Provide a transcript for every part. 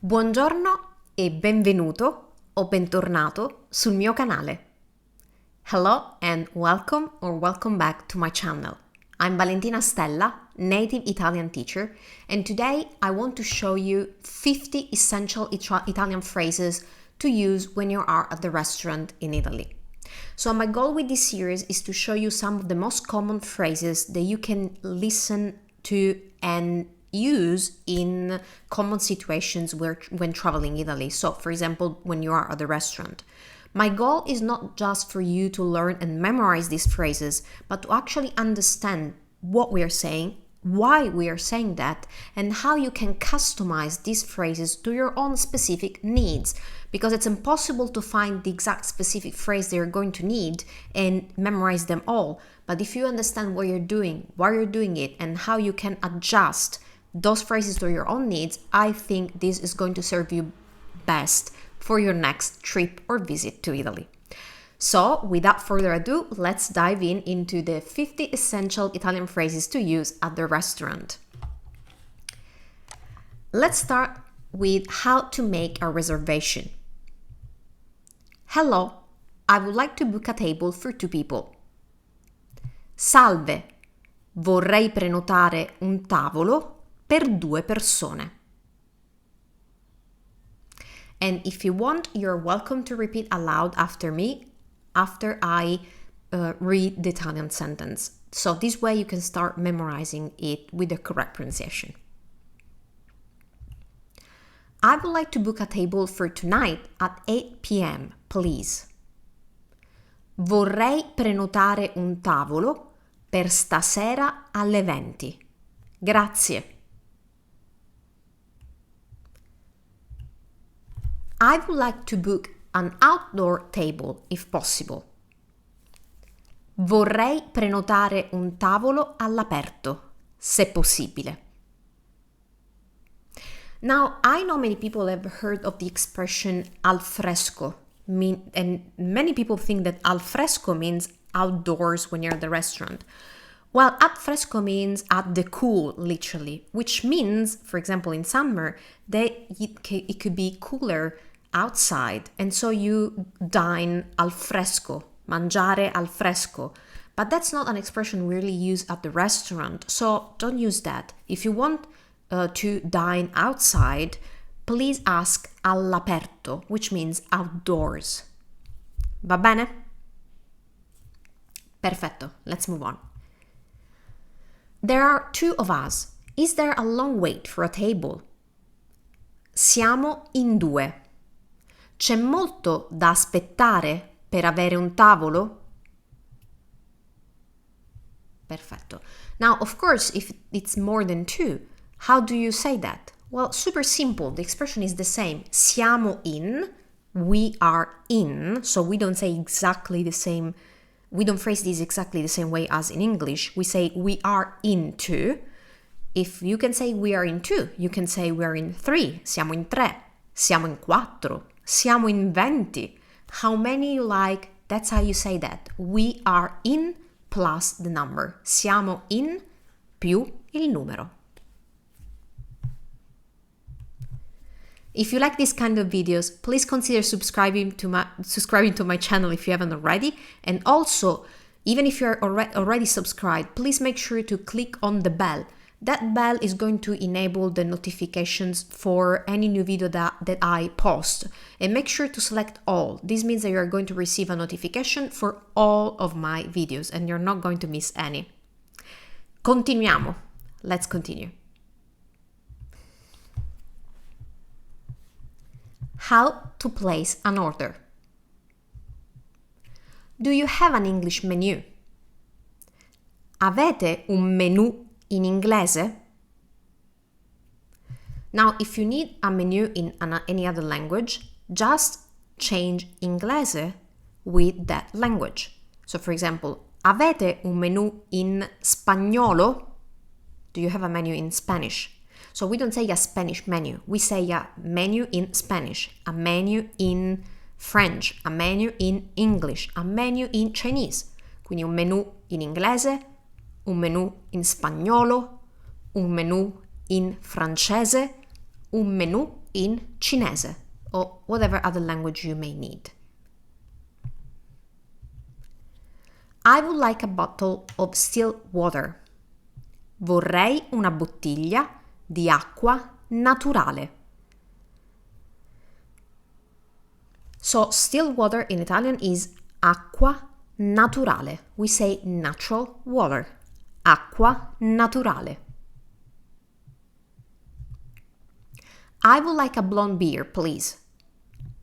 Buongiorno e benvenuto o bentornato sul mio canale. Hello and welcome or welcome back to my channel. I'm Valentina Stella, native Italian teacher, and today I want to show you 50 essential Italian phrases to use when you are at the restaurant in Italy. So my goal with this series is to show you some of the most common phrases that you can listen to and use in common situations when traveling Italy. So for example, when you are at the restaurant. My goal is not just for you to learn and memorize these phrases, but to actually understand what we are saying, why we are saying that, and how you can customize these phrases to your own specific needs. Because it's impossible to find the exact specific phrase that you're going to need and memorize them all. But if you understand what you're doing, why you're doing it, and how you can adjust those phrases to your own needs, I think this is going to serve you best for your next trip or visit to Italy. So, without further ado, let's dive into the 50 essential Italian phrases to use at the restaurant. Let's start with how to make a reservation. Hello, I would like to book a table for 2 people. Salve, vorrei prenotare un tavolo per 2 persone. And if you want, you're welcome to repeat aloud after me after I read the Italian sentence. So this way you can start memorizing it with the correct pronunciation. I would like to book a table for tonight at 8 p.m., please. Vorrei prenotare un tavolo per stasera alle 20. Grazie. I would like to book an outdoor table if possible. Vorrei prenotare un tavolo all'aperto, se possibile. Now, I know many people have heard of the expression al fresco, and many people think that al fresco means outdoors when you're at the restaurant. Well, al fresco means at the cool, literally, which means, for example, in summer, that it could be cooler outside, and so you dine al fresco, mangiare al fresco. But that's not an expression we really use at the restaurant, so don't use that. If you want to dine outside, please ask all'aperto, which means outdoors. Va bene? Perfetto, let's move on. There are 2 of us. Is there a long wait for a table? Siamo in 2. C'è molto da aspettare per avere un tavolo? Perfetto. Now, of course, if it's more than 2, how do you say that? Well, super simple. The expression is the same. Siamo in, we are in, so we don't say exactly the same. We don't phrase this exactly the same way as in English. We say we are in 2. If you can say we are in 2, you can say we are in 3. Siamo in 3. Siamo in 4. Siamo in 20. How many you like, that's how you say that. We are in plus the number. Siamo in più il numero. If you like this kind of videos, please consider subscribing to my channel if you haven't already. And also, even if you're already subscribed, please make sure to click on the bell. That bell is going to enable the notifications for any new video that I post. And make sure to select all. This means that you're going to receive a notification for all of my videos and you're not going to miss any. Continuiamo. Let's continue. How to place an order. Do you have an English menu? Avete un menù in inglese? Now, if you need a menu in any other language, just change inglese with that language. So, for example, avete un menù in spagnolo? Do you have a menu in Spanish? So we don't say a Spanish menu, we say a menu in Spanish, a menu in French, a menu in English, a menu in Chinese. Quindi un menù in inglese, un menù in spagnolo, un menù in francese, un menù in cinese or whatever other language you may need. I would like a bottle of still water. Vorrei una bottiglia di acqua naturale. So still water in Italian is acqua naturale. We say natural water. Acqua naturale. I would like a blonde beer, please.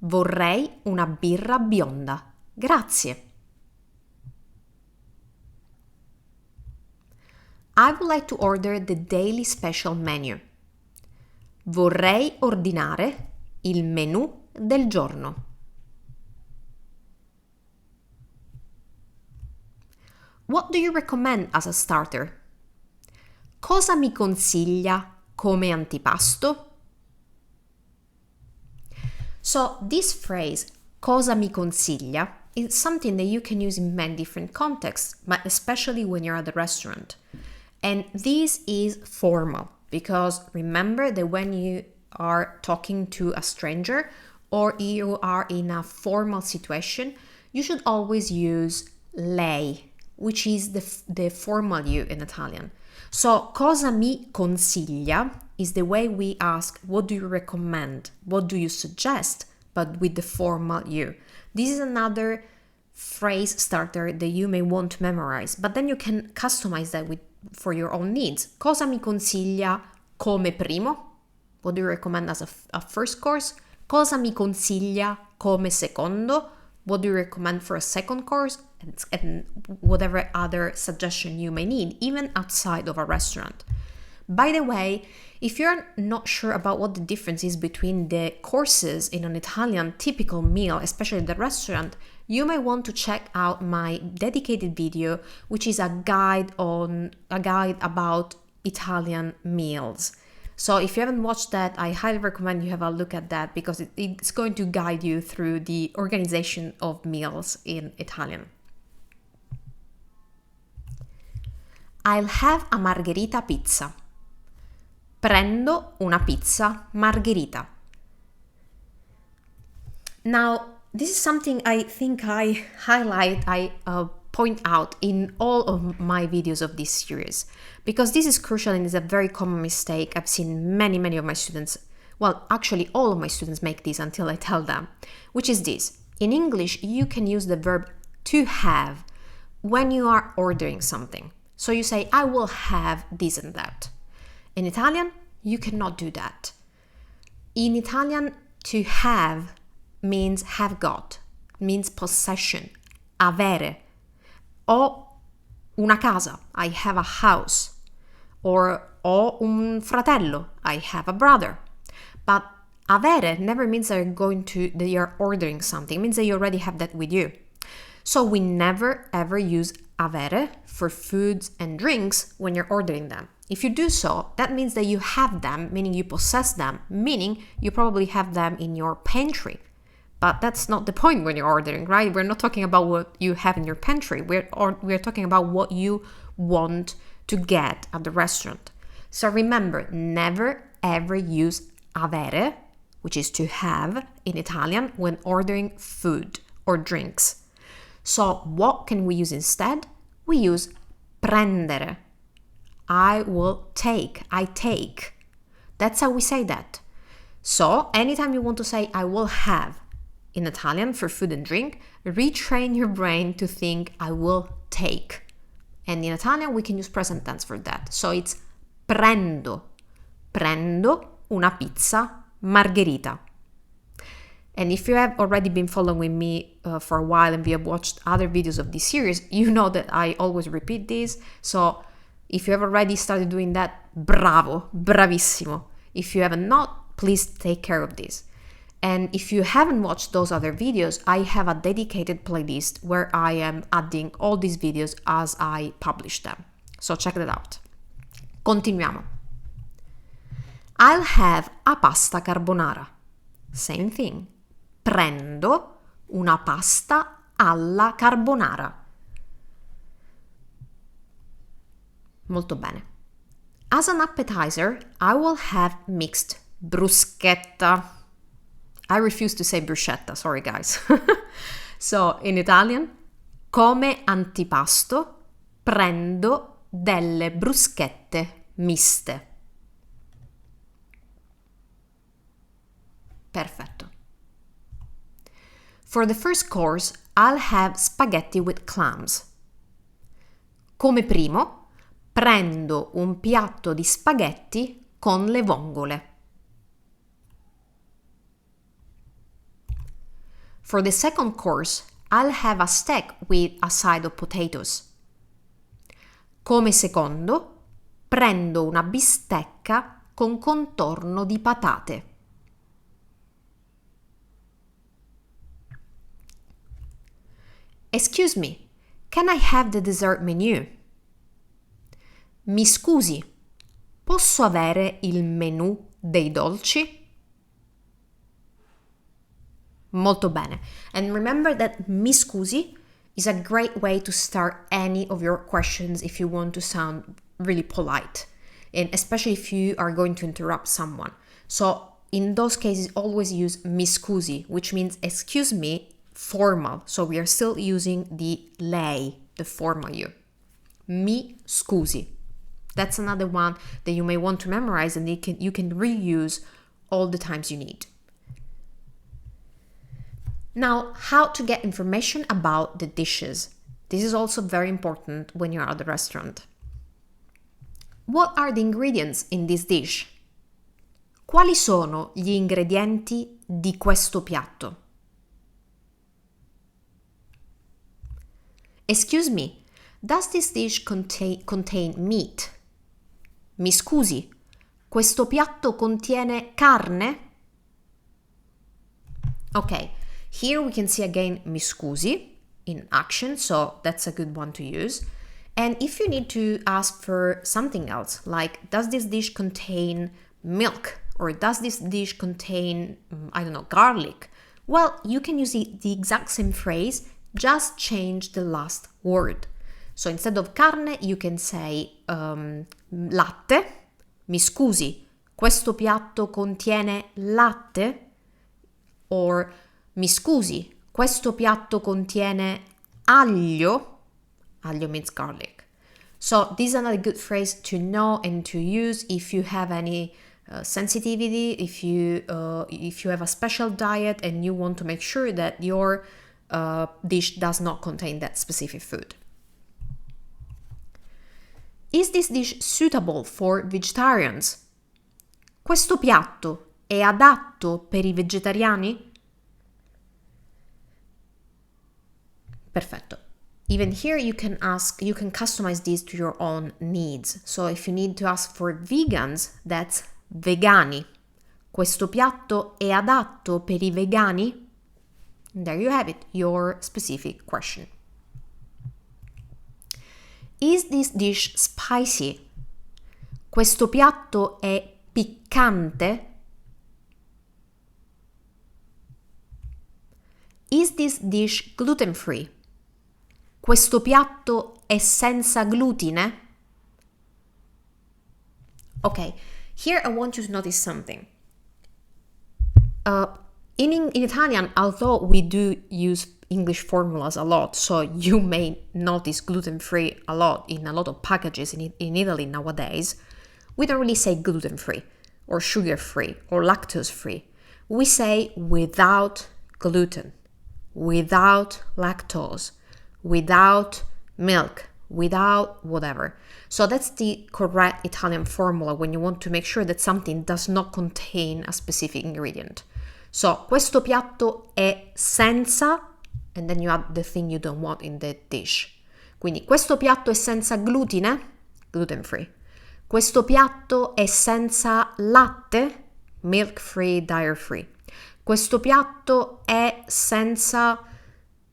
Vorrei una birra bionda. Grazie. I would like to order the daily special menu. Vorrei ordinare il menù del giorno. What do you recommend as a starter? Cosa mi consiglia come antipasto? So this phrase, cosa mi consiglia, is something that you can use in many different contexts, but especially when you're at the restaurant. And this is formal because remember that when you are talking to a stranger or you are in a formal situation, you should always use lei, which is the formal you in Italian. So, cosa mi consiglia is the way we ask, what do you recommend? What do you suggest? But with the formal you. This is another phrase starter that you may want to memorize, but then you can customize that for your own needs. Cosa mi consiglia come primo? What do you recommend as a first course? Cosa mi consiglia come secondo? What do you recommend for a second course? And whatever other suggestion you may need, even outside of a restaurant. By the way, if you're not sure about what the difference is between the courses in an Italian typical meal, especially at the restaurant, you may want to check out my dedicated video, which is a guide about Italian meals. So if you haven't watched that, I highly recommend you have a look at that because it's going to guide you through the organization of meals in Italian. I'll have a margherita pizza. Prendo una pizza margherita. Now, this is something I think I point out in all of my videos of this series because this is crucial and is a very common mistake I've seen many of my students, well, actually all of my students make this until I tell them, which is this. In English, you can use the verb to have when you are ordering something. So you say, I will have this and that. In Italian, you cannot do that. In Italian, to have means have got, means possession, avere. Ho una casa, I have a house. Or ho un fratello, I have a brother. But avere never means that you're ordering something. It means that you already have that with you. So we never ever use avere for foods and drinks when you're ordering them. If you do so, that means that you have them, meaning you possess them, meaning you probably have them in your pantry. But that's not the point when you're ordering, right? We're not talking about what you have in your pantry. We're talking about what you want to get at the restaurant. So remember, never ever use avere, which is to have in Italian, when ordering food or drinks. So what can we use instead? We use prendere. I will take. I take. That's how we say that. So anytime you want to say I will have in Italian for food and drink, retrain your brain to think I will take. And in Italian we can use present tense for that. So it's prendo. Prendo una pizza margherita. And if you have already been following me for a while and we have watched other videos of this series, you know that I always repeat this. So if you have already started doing that, bravo, bravissimo. If you haven't not, please take care of this. And if you haven't watched those other videos, I have a dedicated playlist where I am adding all these videos as I publish them. So check that out. Continuiamo. I'll have a pasta carbonara. Same thing. Prendo una pasta alla carbonara. Molto bene. As an appetizer, I will have mixed bruschetta. I refuse to say bruschetta, sorry guys. So, in Italian, come antipasto prendo delle bruschette miste. Perfetto. For the first course, I'll have spaghetti with clams. Come primo, prendo un piatto di spaghetti con le vongole. For the second course, I'll have a steak with a side of potatoes. Come secondo, prendo una bistecca con contorno di patate. Excuse me, can I have the dessert menu? Mi scusi, posso avere il menù dei dolci? Molto bene. And remember that mi scusi is a great way to start any of your questions if you want to sound really polite, and especially if you are going to interrupt someone. So in those cases, always use mi scusi, which means excuse me, formal. So we are still using the lei, the formal you. Mi scusi. That's another one that you may want to memorize and you can reuse all the times you need. Now, how to get information about the dishes. This is also very important when you're at the restaurant. What are the ingredients in this dish? Quali sono gli ingredienti di questo piatto? Excuse me, does this dish contain meat? Mi scusi, questo piatto contiene carne? Okay, here we can see again mi scusi in action, so that's a good one to use. And if you need to ask for something else, like does this dish contain milk? Or does this dish contain, garlic? Well, you can use the exact same phrase, just change the last word. So instead of carne, you can say latte. Mi scusi, questo piatto contiene latte? Or mi scusi, questo piatto contiene aglio? Aglio means garlic. So this is another good phrase to know and to use if you have any sensitivity, if you have a special diet and you want to make sure that your dish does not contain that specific food. Is this dish suitable for vegetarians? Questo piatto è adatto per i vegetariani? Perfetto. Even here you can customize these to your own needs. So if you need to ask for vegans, that's vegani. Questo piatto è adatto per i vegani? There you have it, your specific question. Is this dish spicy? Questo piatto è piccante? Is this dish gluten-free? Questo piatto è senza glutine? Okay, here I want you to notice something. In Italian, although we do use English formulas a lot, so you may notice gluten-free a lot in a lot of packages in Italy nowadays, we don't really say gluten-free or sugar-free or lactose-free. We say without gluten, without lactose, without milk, without whatever. So that's the correct Italian formula when you want to make sure that something does not contain a specific ingredient. So, questo piatto è senza, and then you add the thing you don't want in the dish. Quindi, questo piatto è senza glutine, gluten-free. Questo piatto è senza latte, milk-free, dairy-free. Questo piatto è senza,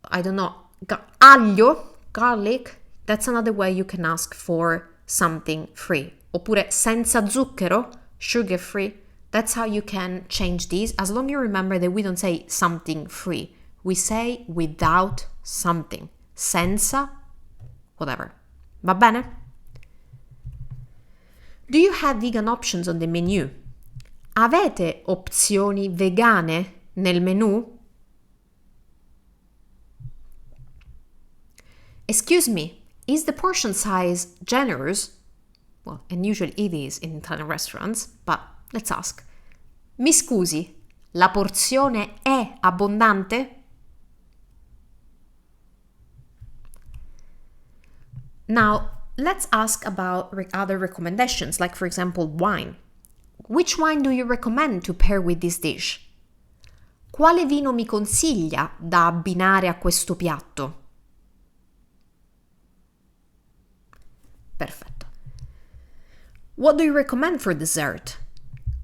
aglio, garlic. That's another way you can ask for something free. Oppure senza zucchero, sugar-free. That's how you can change these, as long as you remember that we don't say something free. We say without something. Senza, whatever. Va bene? Do you have vegan options on the menu? Avete opzioni vegane nel menù? Excuse me, is the portion size generous? Well, and usually it is in Italian restaurants, but let's ask. Mi scusi, la porzione è abbondante? Now, let's ask about other recommendations, like for example, wine. Which wine do you recommend to pair with this dish? Quale vino mi consiglia da abbinare a questo piatto? Perfetto. What do you recommend for dessert?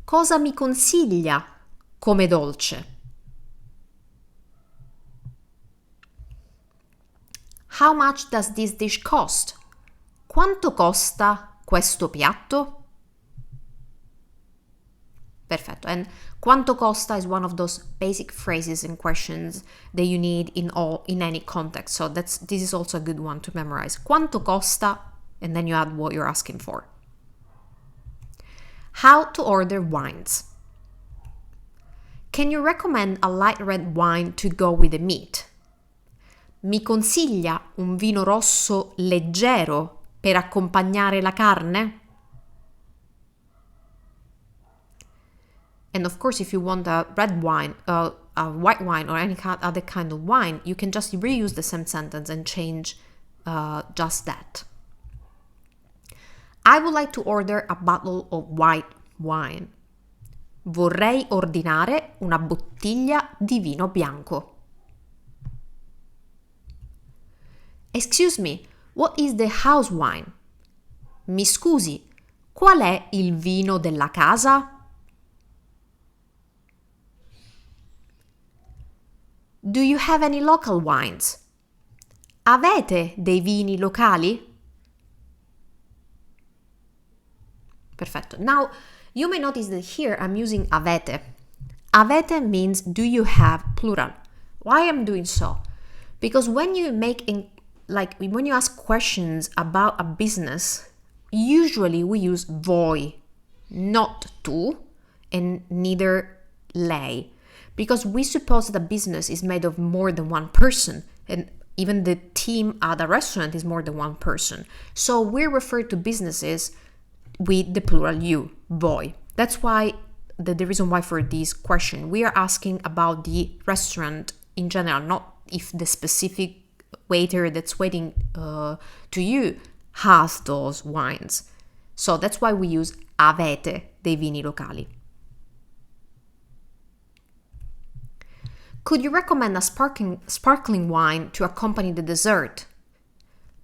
Cosa mi consiglia come dolce? How much does this dish cost? Quanto costa questo piatto? Perfetto. And quanto costa is one of those basic phrases and questions that you need in any context. So this is also a good one to memorize. Quanto costa, and then you add what you're asking for. How to order wines. Can you recommend a light red wine to go with the meat? Mi consiglia un vino rosso leggero per accompagnare la carne? And of course, if you want a red wine, a white wine, or any other kind of wine, you can just reuse the same sentence and change just that. I would like to order a bottle of white wine. Vorrei ordinare una bottiglia di vino bianco. Excuse me, what is the house wine? Mi scusi, qual è il vino della casa? Do you have any local wines? Avete dei vini locali? Perfetto. Now, you may notice that here I'm using avete. Avete means do you have, plural. Why am I doing so? Because when you when you ask questions about a business, usually we use voi, not tu, and neither lei. Because we suppose that a business is made of more than one person, and even the team at a restaurant is more than one person. So we refer to businesses with the plural you, voi. That's why the reason why for this question, we are asking about the restaurant in general, not if the specific waiter that's waiting to you has those wines. So that's why we use avete dei vini locali. Could you recommend a sparkling wine to accompany the dessert?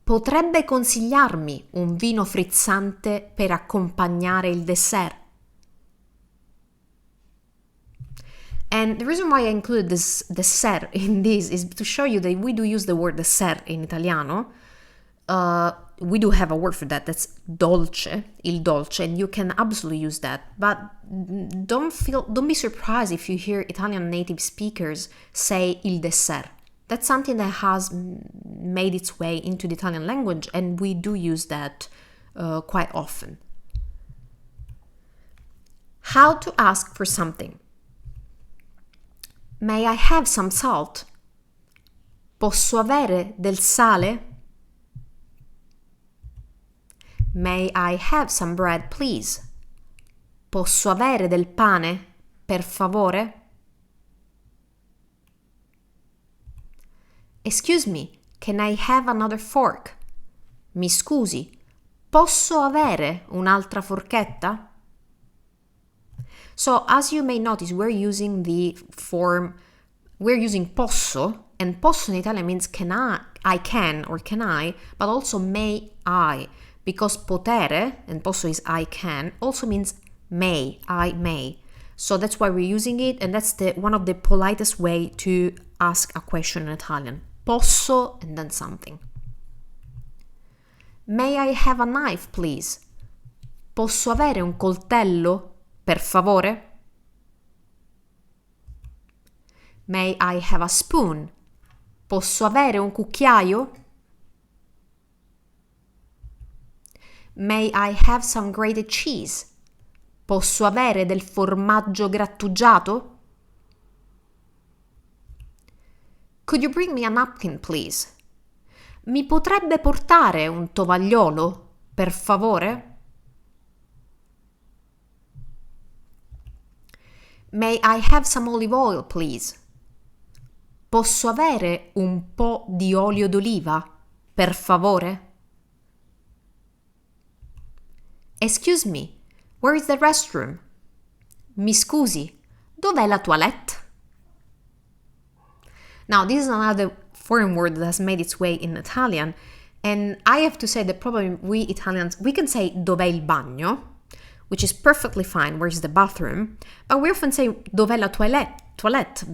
Potrebbe consigliarmi un vino frizzante per accompagnare il dessert? And the reason why I included this dessert in this is to show you that we do use the word dessert in Italiano. We do have a word for that, that's dolce, il dolce, and you can absolutely use that. But don't be surprised if you hear Italian native speakers say il dessert. That's something that has made its way into the Italian language, and we do use that quite often. How to ask for something. May I have some salt? Posso avere del sale? May I have some bread, please? Posso avere del pane, per favore? Excuse me, can I have another fork? Mi scusi, posso avere un'altra forchetta? So, as you may notice, we're using posso, and posso in Italian means I can, or can I, but also may I, because potere, and posso is I can, also means may, I may. So that's why we're using it, and that's one of the politest way to ask a question in Italian. Posso, and then something. May I have a knife, please? Posso avere un coltello, per favore? May I have a spoon? Posso avere un cucchiaio? May I have some grated cheese? Posso avere del formaggio grattugiato? Could you bring me a napkin, please? Mi potrebbe portare un tovagliolo, per favore? May I have some olive oil, please? Posso avere un po' di olio d'oliva, per favore? Excuse me, where is the restroom? Mi scusi, dov'è la toilette? Now, this is another foreign word that has made its way in Italian, and I have to say that probably we Italians, we can say dov'è il bagno, which is perfectly fine, where's the bathroom, but we often say dov'è la toilette,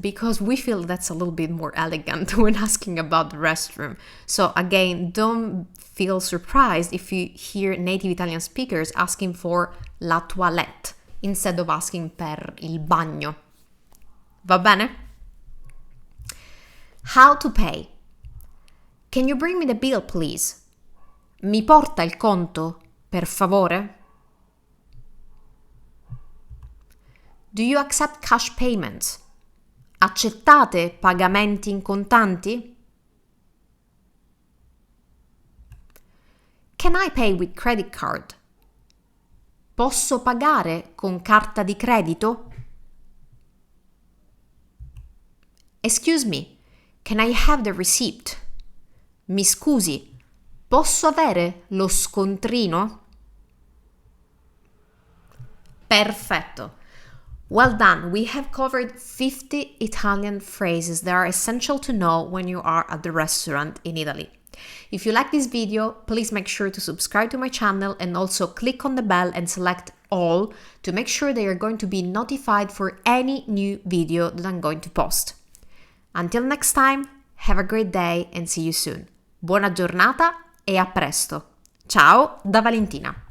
because we feel that's a little bit more elegant when asking about the restroom. So again, don't feel surprised if you hear native Italian speakers asking for la toilette instead of asking per il bagno. Va bene? How to pay. Can you bring me the bill, please? Mi porta il conto, per favore? Do you accept cash payments? Accettate pagamenti in contanti? Can I pay with credit card? Posso pagare con carta di credito? Excuse me, can I have the receipt? Mi scusi, posso avere lo scontrino? Perfetto. Well done, we have covered 50 Italian phrases that are essential to know when you are at the restaurant in Italy. If you like this video, please make sure to subscribe to my channel and also click on the bell and select all to make sure that you're going to be notified for any new video that I'm going to post. Until next time, have a great day and see you soon. Buona giornata e a presto. Ciao da Valentina.